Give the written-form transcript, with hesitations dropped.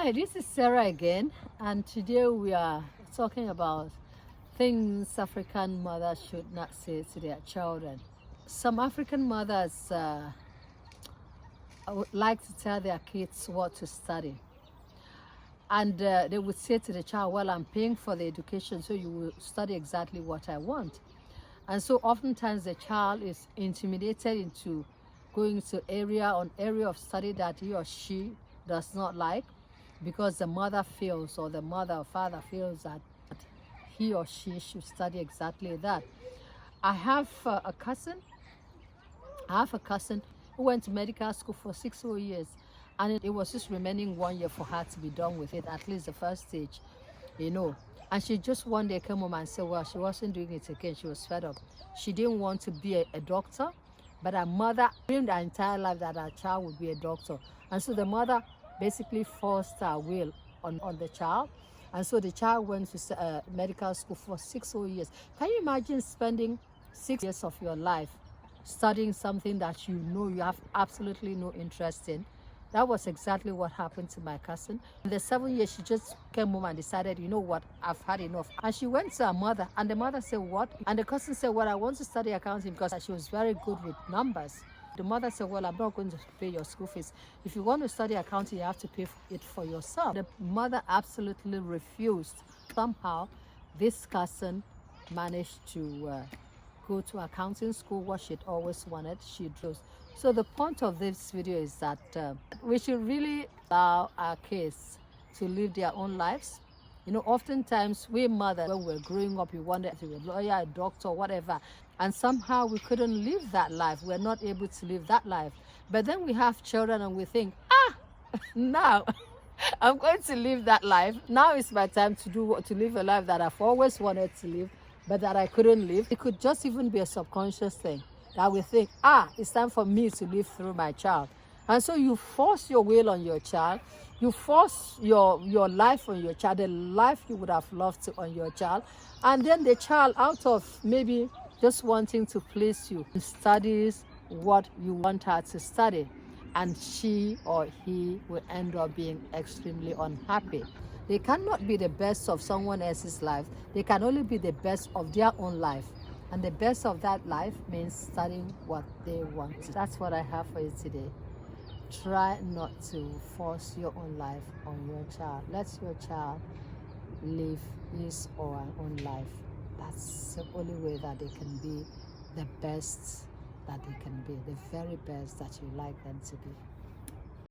Hi, this is Sarah again, and today we are talking about things African mothers should not say to their children. Some African mothers would like to tell their kids what to study, and they would say to the child, well, I'm paying for the education, so you will study exactly what I want. And so oftentimes the child is intimidated into going to area of study that he or she does not like, because the mother feels, or the mother or father feels, that he or she should study exactly that. I have a cousin who went to medical school for 6 whole years, and it was just remaining 1 year for her to be done with it, at least the first stage, you know. And she just one day came home and said, well, she wasn't doing it again. She was fed up. She didn't want to be a doctor, but her mother dreamed her entire life that her child would be a doctor. And so the mother basically forced her will on the child. And so the child went to medical school for 6 whole years. Can you imagine spending 6 years of your life studying something that you know you have absolutely no interest in? That was exactly what happened to my cousin. In the 7 years, she just came home and decided, you know what, I've had enough. And she went to her mother, and the mother said, what? And the cousin said, well, I want to study accounting because she was very good with numbers. The mother said, well, I'm not going to pay your school fees. If you want to study accounting, you have to pay it for yourself. The mother absolutely refused. Somehow, this cousin managed to go to accounting school, what she'd always wanted. She chose. So the point of this video is that we should really allow our kids to live their own lives. You know, oftentimes we mothers, when we're growing up, we wanted to be a lawyer, a doctor, whatever, and somehow we couldn't live that life. We're not able to live that life. But then we have children and we think, now I'm going to live that life. Now it's my time to live a life that I've always wanted to live, but that I couldn't live. It could just even be a subconscious thing that we think, it's time for me to live through my child. And so you force your will on your child. You force your life on your child, the life you would have loved to on your child. And then the child, out of maybe just wanting to please you, studies what you want her to study. And she or he will end up being extremely unhappy. They cannot be the best of someone else's life. They can only be the best of their own life. And the best of that life means studying what they want. That's what I have for you today. Try not to force your own life on your child. Let your child live his or her own life. That's the only way that they can be the best that they can be, the very best that you like them to be.